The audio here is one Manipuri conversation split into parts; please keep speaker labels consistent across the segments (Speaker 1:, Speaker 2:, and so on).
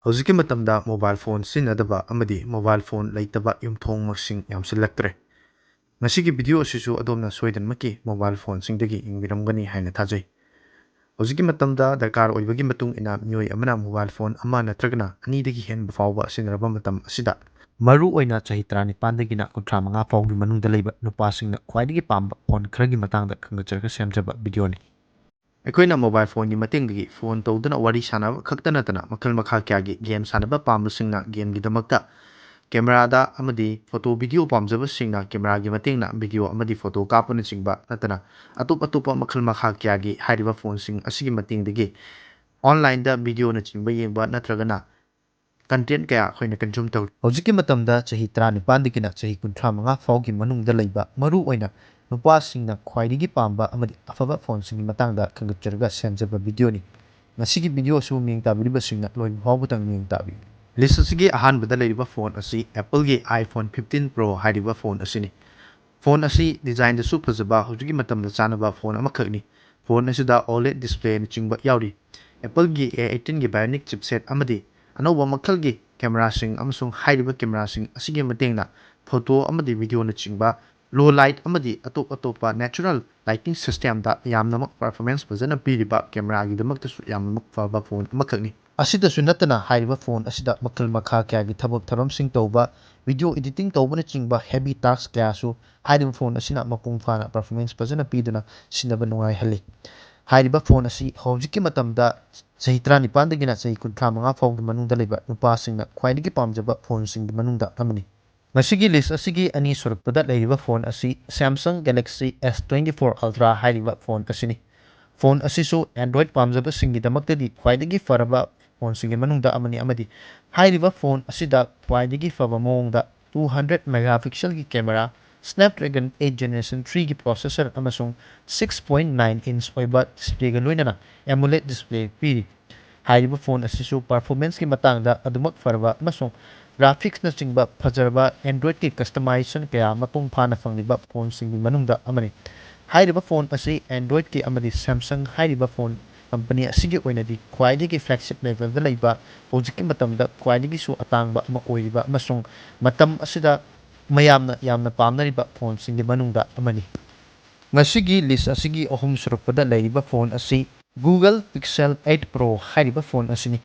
Speaker 1: ꯍꯧꯖꯤꯛꯀꯤ ꯃꯇꯝꯗ ꯃꯣꯕꯥꯏꯜ ꯐꯣꯟ ꯁꯤꯖꯤꯟꯅꯗꯕ ꯑꯃꯗꯤ ꯃꯣꯕꯥꯏꯜ ꯐꯣꯟ ꯂꯩꯇꯕ ꯌꯨꯝꯊꯣꯡ ꯌꯥꯝꯁꯤꯜꯂꯛꯇ꯭ꯔꯦ꯫ ꯉꯁꯤꯒꯤ ꯚꯤꯗꯤꯑꯣ ꯑꯁꯤꯁꯨ ꯑꯗꯣꯝꯅ ꯁꯣꯏꯗꯅꯃꯛꯀꯤ ꯃꯣꯕꯥꯏꯜ ꯐꯣꯟꯁꯤꯡꯗꯒꯤ ꯌꯦꯡꯕꯤꯔꯝꯒꯅꯤ ꯍꯥꯏꯅ ꯊꯥꯖꯩ꯫ ꯍꯧꯖꯤꯛꯀꯤ ꯃꯇꯝꯗ ꯗꯔꯀꯥꯔ ꯑꯣꯏꯕꯒꯤ ꯃꯇꯨꯡ ꯏꯟꯅ ꯃꯤꯑꯣꯏ ꯑꯃꯅ ꯃꯣꯕꯥꯏꯜ ꯐꯣꯟ ꯑꯃ ꯅꯠꯇ꯭ꯔꯒꯅ ꯑꯅꯤꯗꯒꯤ ꯍꯦꯟꯕ ꯐꯥꯎꯕ ꯁꯤꯖꯤꯟꯅꯔꯕ ꯃꯇꯝ ꯑꯁꯤꯗ ꯃꯔꯨꯑꯣꯏꯅ ꯆꯍꯤ 19ꯗꯒꯤꯅ 35 ꯐꯥꯎꯒꯤ ꯃꯅꯨꯡꯗ ꯂꯩꯕ ꯅꯨꯄꯥꯁꯤꯡꯅ ꯈ꯭ꯋꯥꯏꯗꯒꯤ ꯄꯥꯝꯕ ꯐꯣꯟ ꯈꯔꯒꯤ ꯃꯇꯥꯡꯗ ꯈꯪꯖꯔꯒ ꯁꯦꯝꯖꯕ ꯚꯤꯗꯤꯑꯣꯅꯤ꯫ ꯑꯩꯈꯣꯏꯅ ꯃꯣꯕꯥꯏꯜ ꯐꯣꯟꯒꯤ ꯃꯇꯦꯡꯗꯒꯤ ꯐꯣꯟ ꯇꯧꯗꯨꯅ ꯋꯥꯔꯤ ꯁꯥꯟꯅꯕ ꯈꯛꯇ ꯅꯠꯇꯅ ꯃꯈꯜ ꯃꯈꯥ ꯀꯌꯥꯒꯤ ꯒꯦꯝ ꯁꯥꯟꯅꯕ ꯄꯥꯝꯕꯁꯤꯡꯅ ꯒꯦꯝꯒꯤꯗꯃꯛꯇ ꯀꯦꯃꯦꯔꯥꯗ ꯑꯃꯗꯤ ꯐꯣꯇꯣ ꯚꯤꯗꯤꯑꯣ ꯄꯥꯝꯖꯕꯁꯤꯡꯅ ꯀꯦꯃꯦꯔꯥꯒꯤ ꯃꯇꯦꯡꯅ ꯚꯤꯗꯤꯑꯣ ꯑꯃꯗꯤ ꯐꯣꯇꯣ ꯀꯥꯞꯄꯅꯆꯤꯡꯕ ꯅꯠꯇꯅ ꯑꯇꯣꯞꯄ ꯃꯈꯜ ꯃꯈꯥ ꯀꯌꯥꯒꯤ ꯍꯥꯏꯔꯤꯕ ꯐꯣꯟꯁꯤꯡ ꯑꯁꯤꯒꯤ ꯃꯇꯦꯡꯗꯒꯤ ꯑꯣꯟꯂꯥꯏꯟꯗ ꯚꯤꯗꯤꯑꯣꯅꯆꯤꯡꯕ ꯌꯦꯡꯕ ꯅꯠꯇ꯭ꯔꯒꯅ ꯀꯟꯇꯦꯟꯠ ꯀꯌꯥ ꯑꯩꯈꯣꯏꯅ ꯀꯟꯖꯨꯝ ꯇꯧꯔꯤ꯫ ꯍꯧꯖꯤꯛꯀꯤ ꯃꯇꯝꯗ ꯆꯍꯤ 19ꯗꯒꯤꯅ ꯆꯍꯤ 35 ꯐꯥꯎꯒꯤ ꯃꯅꯨꯡꯗ ꯂꯩꯕ ꯃꯔꯨꯑꯣꯏꯅ ꯅꯨꯄꯥꯁꯤꯡꯅ ꯈ꯭ꯋꯥꯏꯗꯒꯤ ꯄꯥꯝꯕ ꯑꯃꯗꯤ ꯑꯐꯕ ꯐꯣꯟꯁꯤꯡꯒꯤ ꯃꯇꯥꯡꯗ ꯈꯪꯖꯔꯒ ꯁꯦꯝꯖꯕ ꯚꯤꯗꯤꯑꯣꯅꯤ꯫ ꯉꯁꯤꯒꯤ ꯚꯤꯗꯤꯑꯣꯁꯨ ꯃꯤꯠꯌꯦꯡ ꯇꯥꯕꯤꯔꯤꯕꯁꯤꯡꯅ ꯂꯣꯏꯕ ꯐꯥꯎꯕꯇꯪ ꯃꯤꯠꯌꯦꯡ ꯇꯥꯕꯤꯌꯨ꯫ ꯂꯤꯁ ꯑꯁꯤꯒꯤ ꯑꯍꯥꯟꯕꯗ ꯂꯩꯔꯤꯕ ꯐꯣꯟ ꯑꯁꯤ ꯑꯦꯄꯜꯒꯤ iPhone 15 Pro ꯍꯥꯏꯔꯤꯕ ꯐꯣꯟ ꯑꯁꯤꯅꯤ꯫ ꯐꯣꯟ ꯑꯁꯤ ꯗꯤꯖꯥꯏꯟꯗꯁꯨ ꯐꯖꯕ ꯍꯧꯖꯤꯛꯀꯤ ꯃꯇꯝꯗ ꯆꯥꯅꯕ ꯐꯣꯟ ꯑꯃꯈꯛꯅꯤ꯫ ꯐꯣꯟ ꯑꯁꯤꯗ OLED ꯗꯤꯁꯄ꯭ꯂꯦꯅꯆꯤꯡꯕ ꯌꯥꯎꯔꯤ꯫ ꯑꯦꯄꯜꯒꯤ A18ꯒꯤ ꯕꯥꯏꯑꯣꯅꯤꯛ ꯆꯤꯞꯁꯦꯠ ꯑꯃꯗꯤ ꯑꯅꯧꯕ ꯃꯈꯜꯒꯤ ꯀꯦꯃꯦꯔꯥꯁꯤꯡ ꯑꯃꯁꯨꯡ ꯍꯥꯏꯔꯤꯕ ꯀꯦꯃꯦꯔꯥꯁꯤꯡ ꯑꯁꯤꯒꯤ ꯃꯇꯦꯡꯅ ꯐꯣꯇꯣ ꯑꯃꯗꯤ ꯚꯤꯗꯤꯑꯣꯅꯆꯤꯡꯕ ꯂꯣ ꯂꯥꯏꯠ ꯑꯃꯗꯤ ꯑꯇꯣꯞꯄ ꯅꯦꯆꯔꯦꯜ ꯂꯥꯏꯇꯤꯡ ꯁꯤꯁꯇꯦꯝꯗ ꯌꯥꯝꯅꯃꯛ ꯄꯔꯐꯣꯔꯃꯦꯟꯁ ꯐꯖꯅ ꯄꯤꯔꯤꯕ ꯀꯦꯃꯦꯔꯥꯒꯤꯗꯃꯛꯇꯁꯨ ꯌꯥꯝꯅꯃꯛ ꯐꯕ ꯐꯣꯟ ꯑꯃꯈꯛꯅꯤ꯫ ꯑꯁꯤꯗꯁꯨ ꯅꯠꯇꯅ ꯍꯥꯏꯔꯤꯕ ꯐꯣꯟ ꯑꯁꯤꯗ ꯃꯈꯜ ꯃꯈꯥ ꯀꯌꯥꯒꯤ ꯊꯕꯛ ꯊꯧꯔꯝꯁꯤꯡ ꯇꯧꯕ, ꯚꯤꯗꯤꯑꯣ ꯑꯦꯗꯤꯇꯤꯡ ꯇꯧꯕꯅꯆꯤꯡꯕ ꯍꯦꯚꯤ ꯇꯥꯛꯁ ꯀꯌꯥꯁꯨ ꯍꯥꯏꯔꯤꯕ ꯐꯣꯟ ꯑꯁꯤꯅ ꯃꯄꯨꯡ ꯐꯥꯅ ꯄꯔꯐꯣꯔꯃꯦꯟꯁ ꯐꯖꯅ ꯄꯤꯗꯨꯅ ꯁꯤꯖꯤꯟꯅꯕ ꯅꯨꯡꯉꯥꯏꯍꯜꯂꯤ꯫ ꯍꯥꯏꯔꯤꯕ ꯐꯣꯟ ꯑꯁꯤ ꯍꯧꯖꯤꯛꯀꯤ ꯃꯇꯝꯗ ꯆꯍꯤ 19ꯗꯒꯤꯅ ꯆꯍꯤ 35 ꯐꯥꯎꯒꯤ ꯃꯅꯨꯡꯗ ꯂꯩꯕ ꯅꯨꯄꯥꯁꯤꯡꯅ ꯈ꯭ꯋꯥꯏꯗꯒꯤ ꯄꯥꯝꯖꯕ ꯐꯣꯟꯁꯤꯡꯒꯤ ꯃꯅꯨꯡꯗ ꯑꯃꯅꯤ꯫ ꯃꯁꯤꯒꯤ ꯂꯤꯁ ꯑꯁꯤꯒꯤ ꯑꯅꯤꯁꯨꯔꯛꯄꯗ ꯂꯩꯔꯤꯕ ꯐꯣꯟ ꯑꯁꯤ Samsung Galaxy S24 Ultra ꯍꯥꯏꯔꯤꯕ ꯐꯣꯟ ꯑꯁꯤꯅꯤ꯫ ꯐꯣꯟ ꯑꯁꯤꯁꯨ Android ꯄꯥꯝꯖꯕꯁꯤꯡꯒꯤꯗꯃꯛꯇꯗꯤ ꯈ꯭ꯋꯥꯏꯗꯒꯤ ꯐꯔꯕ ꯐꯣꯟꯁꯤꯡꯒꯤ ꯃꯅꯨꯡꯗ ꯑꯃꯅꯤ ꯑꯃꯗꯤ ꯍꯥꯏꯔꯤꯕ ꯐꯣꯟ ꯑꯁꯤꯗ ꯈ꯭ꯋꯥꯏꯗꯒꯤ ꯐꯕ ꯃꯑꯣꯡꯗ 200 ꯃꯦꯒꯥꯄꯤꯛꯁꯦꯜꯒꯤ ꯀꯦꯃꯦꯔꯥ, Snapdragon 8 Generation 3ꯒꯤ ꯄ꯭ꯔꯣꯁꯦꯁꯔ ꯑꯃꯁꯨꯡ 6.9 ꯏꯟꯆ ꯑꯣꯏꯕ ꯗꯤꯁꯄ꯭ꯂꯦꯒ ꯂꯣꯏꯅꯅ AMOLED ꯗꯤꯁꯄ꯭ꯂꯦ ꯄꯤꯔꯤ꯫ ꯍꯥꯏꯔꯤꯕ ꯐꯣꯟ ꯑꯁꯤꯁꯨ ꯄꯔꯐꯣꯔꯃꯦꯟꯁꯀꯤ ꯃꯇꯥꯡꯗ ꯑꯗꯨꯃꯛ ꯐꯔꯕ ꯑꯃꯁꯨꯡ ꯒ꯭ꯔꯥꯐꯤꯛꯁꯅꯆꯤꯡꯕ ꯐꯖꯔꯕ Androidꯀꯤ ꯀꯁꯇꯃꯥꯏꯖꯦꯁꯟ ꯀꯌꯥ ꯃꯄꯨꯡ ꯐꯥꯅ ꯐꯪꯂꯤꯕ ꯐꯣꯟꯁꯤꯡꯒꯤ ꯃꯅꯨꯡꯗ ꯑꯃꯅꯤ꯫ ꯍꯥꯏꯔꯤꯕ ꯐꯣꯟ ꯑꯁꯤ Androidꯀꯤ ꯑꯃꯗꯤ Samsung ꯍꯥꯏꯔꯤꯕ ꯐꯣꯟ ꯀꯝꯄꯅꯤ ꯑꯁꯤꯒꯤ ꯑꯣꯏꯅꯗꯤ ꯈ꯭ꯋꯥꯏꯗꯒꯤ ꯐ꯭ꯂꯦꯒꯁꯤꯞ ꯂꯦꯚꯦꯜꯗ ꯂꯩꯕ, ꯍꯧꯖꯤꯛꯀꯤ ꯃꯇꯝꯗ ꯈ꯭ꯋꯥꯏꯗꯒꯤꯁꯨ ꯑꯇꯥꯡꯕ ꯑꯃ ꯑꯣꯏꯔꯤꯕ ꯑꯃꯁꯨꯡ ꯃꯇꯝ ꯑꯁꯤꯗ ꯃꯌꯥꯝꯅ ꯌꯥꯝꯅ ꯄꯥꯝꯅꯔꯤꯕ ꯐꯣꯟꯁꯤꯡꯒꯤ ꯃꯅꯨꯡꯗ ꯑꯃꯅꯤ꯫ ꯉꯁꯤꯒꯤ ꯂꯤꯁ ꯑꯁꯤꯒꯤ ꯑꯍꯨꯝꯁꯨꯔꯛꯄꯗ ꯂꯩꯔꯤꯕ ꯐꯣꯟ ꯑꯁꯤ Google Pixel 8 Pro ꯍꯥꯏꯔꯤꯕ ꯐꯣꯟ ꯑꯁꯤꯅꯤ꯫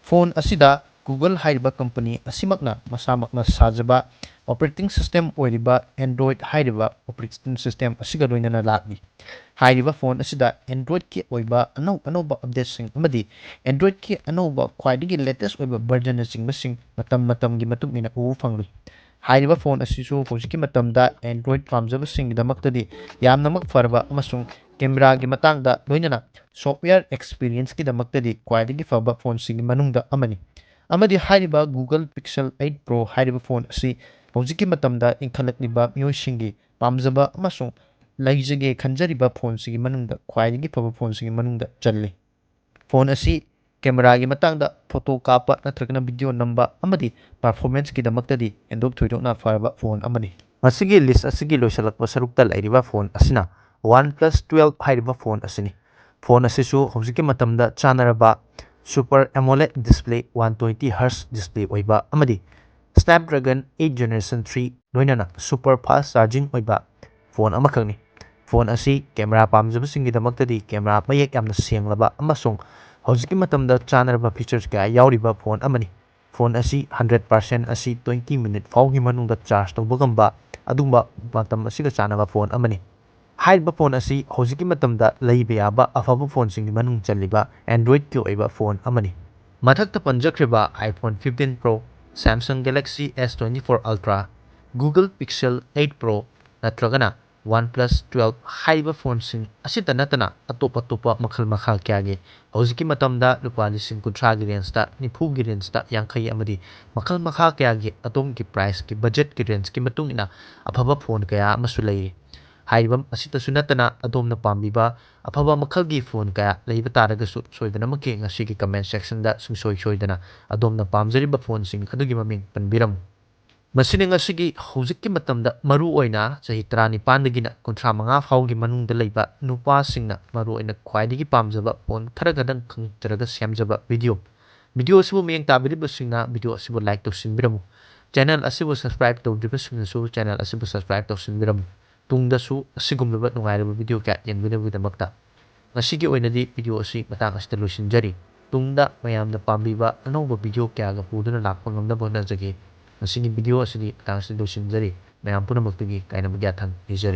Speaker 1: ꯐꯣꯟ ꯑꯁꯤꯗ Google ꯍꯥꯏꯔꯤꯕ ꯀꯝꯄꯅꯤ ꯑꯁꯤꯃꯛꯅ ꯃꯁꯥꯃꯛꯅ ꯁꯥꯖꯕ ꯑꯣꯄꯔꯦꯇꯤꯡ ꯁꯤꯁꯇꯦꯝ ꯑꯣꯏꯔꯤꯕ Android ꯍꯥꯏꯔꯤꯕ ꯑꯣꯄꯔꯦꯇꯤꯡ ꯁꯤꯁꯇꯦꯝ ꯑꯁꯤꯒ ꯂꯣꯏꯅꯅ ꯂꯥꯛꯂꯤ꯫ ꯍꯥꯏꯔꯤꯕ ꯐꯣꯟ ꯑꯁꯤꯗ Androidꯀꯤ ꯑꯣꯏꯕ ꯑꯅꯧꯕ ꯑꯞꯗꯦꯠꯁꯤꯡ ꯑꯃꯗꯤ Androidꯀꯤ ꯑꯅꯧꯕ ꯈ꯭ꯋꯥꯏꯗꯒꯤ ꯂꯦꯇꯦꯁꯠ ꯑꯣꯏꯕ ꯚꯔꯖꯟꯅꯆꯤꯡꯕꯁꯤꯡ ꯃꯇꯝꯒꯤ ꯃꯇꯨꯡ ꯏꯟꯅ ꯎꯕ ꯐꯪꯂꯤ꯫ ꯍꯥꯏꯔꯤꯕ ꯐꯣꯟ ꯑꯁꯤꯁꯨ ꯍꯧꯖꯤꯛꯀꯤ ꯃꯇꯝꯗ Android ꯄꯥꯝꯖꯕꯁꯤꯡꯒꯤꯗꯃꯛꯇꯗꯤ ꯌꯥꯝꯅꯃꯛ ꯐꯔꯕ ꯑꯃꯁꯨꯡ ꯀꯦꯃꯦꯔꯥꯒꯤ ꯃꯇꯥꯡꯗ ꯂꯣꯏꯅꯅ ꯁꯣꯐꯋꯦꯌꯔ ꯑꯦꯛꯁꯄꯤꯔꯤꯌꯦꯟꯁꯀꯤꯗꯃꯛꯇꯗꯤ ꯈ꯭ꯋꯥꯏꯗꯒꯤ ꯐꯕ ꯐꯣꯟꯁꯤꯡꯒꯤ ꯃꯅꯨꯡꯗ ꯑꯃꯅꯤ꯫ ꯑꯃꯗꯤ ꯍꯥꯏꯔꯤꯕ Google Pixel 8 Pro ꯍꯥꯏꯔꯤꯕ ꯐꯣꯟ ꯑꯁꯤ ꯍꯧꯖꯤꯛꯀꯤ ꯃꯇꯝꯗ ꯏꯟꯈꯠꯂꯛꯂꯤꯕ ꯃꯤꯑꯣꯏꯁꯤꯡꯒꯤ ꯄꯥꯝꯖꯕ ꯑꯃꯁꯨꯡ ꯂꯩꯖꯒꯦ ꯈꯟꯖꯔꯤꯕ ꯐꯣꯟꯁꯤꯡꯒꯤ ꯃꯅꯨꯡꯗ ꯈ꯭ꯋꯥꯏꯗꯒꯤ ꯐꯕ ꯐꯣꯟꯁꯤꯡꯒꯤ ꯃꯅꯨꯡꯗ ꯆꯜꯂꯤ꯫ ꯐꯣꯟ ꯑꯁꯤ ꯀꯦꯃꯦꯔꯥꯒꯤ ꯃꯇꯥꯡꯗ ꯐꯣꯇꯣ ꯀꯥꯞꯄ ꯅꯠꯇ꯭ꯔꯒꯅ ꯚꯤꯗꯤꯑꯣ ꯅꯝꯕ ꯑꯃꯗꯤ ꯄꯔꯐꯣꯔꯃꯦꯟꯁꯀꯤꯗꯃꯛꯇꯗꯤ ꯍꯦꯟꯗꯣꯛ ꯊꯣꯏꯗꯣꯛꯅ ꯐꯔꯕ ꯐꯣꯟ ꯑꯃꯅꯤ꯫ ꯃꯁꯤꯒꯤ ꯂꯤꯁ ꯑꯁꯤꯒꯤ ꯂꯣꯏꯁꯤꯜꯂꯛꯄ ꯁꯔꯨꯛꯇ ꯂꯩꯔꯤꯕ ꯐꯣꯟ ꯑꯁꯤꯅ OnePlus 12 ꯍꯥꯏꯔꯤꯕ ꯐꯣꯟ ꯑꯁꯤꯅꯤ꯫ ꯐꯣꯟ ꯑꯁꯤꯁꯨ ꯍꯧꯖꯤꯛꯀꯤ ꯃꯇꯝꯗ ꯆꯥꯅꯔꯕ super AMOLED display 120Hz display ꯑꯣꯏꯕ ꯑꯃꯗꯤ Snapdragon 8 Generation 3 ꯂꯣꯏꯅꯅ ꯁꯨꯄꯔ ꯐꯥꯁꯠ ꯆꯥꯔꯖꯤꯡ ꯑꯣꯏꯕ ꯐꯣꯟ ꯑꯃꯈꯛꯅꯤ꯫ ꯐꯣꯟ ꯑꯁꯤ ꯀꯦꯃꯦꯔꯥ ꯄꯥꯝꯖꯕꯁꯤꯡꯒꯤꯗꯃꯛꯇꯗꯤ ꯀꯦꯃꯦꯔꯥ ꯃꯌꯦꯛ ꯌꯥꯝꯅ ꯁꯦꯡꯂꯕ ꯑꯃꯁꯨꯡ ꯍꯧꯖꯤꯛꯀꯤ ꯃꯇꯝꯗ ꯆꯥꯅꯔꯕ ꯐꯤꯆꯔꯁ ꯀꯌꯥ ꯌꯥꯎꯔꯤꯕ ꯐꯣꯟ ꯑꯃꯅꯤ꯫ ꯐꯣꯟ ꯑꯁꯤ 100% ꯑꯁꯤ 20 ꯃꯤꯅꯤꯠ ꯐꯥꯎꯒꯤ ꯃꯅꯨꯡꯗ ꯆꯥꯔꯖ ꯇꯧꯕ ꯉꯝꯕ ꯑꯗꯨꯒꯨꯝꯕ ꯃꯇꯝ ꯑꯁꯤꯒ ꯆꯥꯅꯕ ꯐꯣꯟ ꯑꯃꯅꯤ꯫ ꯍꯥꯏꯔꯤꯕ ꯐꯣꯟ ꯑꯁꯤ ꯍꯧꯖꯤꯛꯀꯤ ꯃꯇꯝꯗ ꯂꯩꯕ ꯌꯥꯕ ꯑꯐꯕ ꯐꯣꯟꯁꯤꯡꯒꯤ ꯃꯅꯨꯡ ꯆꯜꯂꯤꯕ Androidꯀꯤ ꯑꯣꯏꯕ ꯐꯣꯟ ꯑꯃꯅꯤ꯫ ꯃꯊꯛꯇ ꯄꯟꯖꯈ꯭ꯔꯤꯕ iPhone 15 Pro, Samsung Galaxy S24 Ultra, Google Pixel 8 Pro ꯅꯠꯇ꯭ꯔꯒꯅ OnePlus 12 ꯍꯥꯏꯔꯤꯕ ꯐꯣꯟꯁꯤꯡ ꯑꯁꯤꯇ ꯅꯠꯇꯅ ꯑꯇꯣꯞꯄ ꯃꯈꯜ ꯃꯈꯥ ꯀꯌꯥꯒꯤ ꯍꯧꯖꯤꯛꯀꯤ ꯃꯇꯝꯗ ꯂꯨꯄꯥ 30,000ꯒꯤ ꯔꯦꯟꯖꯇ, 90ꯒꯤ ꯔꯦꯟꯖꯇ, 50 ꯑꯃꯗꯤ ꯃꯈꯜ ꯃꯈꯥ ꯀꯌꯥꯒꯤ ꯑꯗꯣꯝꯒꯤ ꯄ꯭ꯔꯥꯏꯁꯀꯤ ꯕꯖꯦꯠꯀꯤ ꯔꯦꯟꯖꯀꯤ ꯃꯇꯨꯡ ꯏꯟꯅ ꯑꯐꯕ ꯐꯣꯟ ꯀꯌꯥ ꯑꯃꯁꯨ ꯂꯩꯔꯤ꯫ ꯍꯥꯏꯔꯤꯕ ꯑꯁꯤꯇꯁꯨ ꯅꯠꯇꯅ ꯑꯗꯣꯝꯅ ꯄꯥꯝꯕꯤꯕ ꯑꯐꯕ ꯃꯈꯜꯒꯤ ꯐꯣꯟ ꯀꯌꯥ ꯂꯩꯕ ꯇꯥꯔꯒꯁꯨ ꯁꯣꯏꯗꯅꯃꯛꯀꯤ ꯉꯁꯤꯒꯤ ꯀꯃꯦꯟꯠ ꯁꯦꯛꯁꯟꯗ ꯁꯨꯡꯁꯣꯏ ꯁꯣꯏꯗꯅ ꯑꯗꯣꯝꯅ ꯄꯥꯝꯖꯔꯤꯕ ꯐꯣꯟꯁꯤꯡ ꯑꯗꯨꯒꯤ ꯃꯃꯤꯡ ꯄꯟꯕꯤꯔꯝꯃꯨ꯫ ꯃꯁꯤꯅ ꯉꯁꯤꯒꯤ ꯍꯧꯖꯤꯛꯀꯤ ꯃꯇꯝꯗ ꯃꯔꯨꯑꯣꯏꯅ ꯆꯍꯤ 19ꯗꯒꯤꯅ 35 ꯐꯥꯎꯒꯤ ꯃꯅꯨꯡꯗ ꯂꯩꯕ ꯅꯨꯄꯥꯁꯤꯡꯅ ꯃꯔꯨꯑꯣꯏꯅ ꯈ꯭ꯋꯥꯏꯗꯒꯤ ꯄꯥꯝꯖꯕ ꯐꯣꯟ ꯈꯔꯗꯪ ꯈꯪꯖꯔꯒ ꯁꯦꯝꯖꯕ ꯚꯤꯗꯤꯑꯣ꯫
Speaker 2: ꯚꯤꯗꯤꯑꯣ ꯑꯁꯤꯕꯨ ꯃꯌꯦꯡ ꯇꯥꯕꯤꯔꯤꯕꯁꯤꯡꯅ ꯚꯤꯗꯤꯑꯣ ꯑꯁꯤꯕꯨ ꯂꯥꯏꯛ ꯇꯧꯁꯤꯟꯕꯤꯔꯝꯃꯨ ꯆꯦꯅꯦꯜ ꯑꯁꯤꯕꯨ ꯁꯕꯁꯀ꯭ꯔꯥꯏꯕ ꯇꯧꯗ꯭ꯔꯤꯕꯁꯤꯡꯅꯁꯨ ꯆꯦꯅꯦꯜ ꯑꯁꯤꯕꯨ ꯁꯕꯁꯀ꯭ꯔꯥꯏꯕ ꯇꯧꯁꯤꯟꯕꯤꯔꯝꯃꯨ ꯇꯨꯡꯗꯁꯨ ꯑꯁꯤꯒꯨꯝꯂꯕ ꯅꯨꯡꯉꯥꯏꯔꯕ ꯚꯤꯗꯤꯑꯣ ꯀꯌꯥ ꯌꯦꯡꯕꯤꯅꯕꯒꯤꯗꯃꯛꯇ ꯉꯁꯤꯒꯤ ꯑꯣꯏꯅꯗꯤ ꯚꯤꯗꯤꯑꯣ ꯑꯁꯤ ꯃꯇꯥꯡ ꯑꯁꯤꯗ ꯂꯣꯏꯁꯤꯟꯖꯔꯤ ꯇꯨꯡꯗ ꯃꯌꯥꯝꯅ ꯄꯥꯝꯕꯤꯕ ꯑꯅꯧꯕ ꯚꯤꯗꯤꯑꯣ ꯀꯌꯥꯒ ꯄꯨꯗꯨꯅ ꯂꯥꯛꯄ ꯉꯝꯅꯕ ꯍꯣꯠꯅꯖꯒꯦ ꯉꯁꯤꯒꯤ ꯚꯤꯗꯤꯑꯣ ꯑꯁꯤꯗꯤ ꯃꯇꯥꯡ ꯑꯁꯤꯗ ꯂꯣꯏꯁꯤꯟꯖꯔꯤ ꯃꯌꯥꯝ ꯄꯨꯝꯅꯃꯛꯇꯒꯤ ꯀꯥꯏꯅꯕ ꯌꯥꯊꯪ ꯅꯤꯖꯔꯤ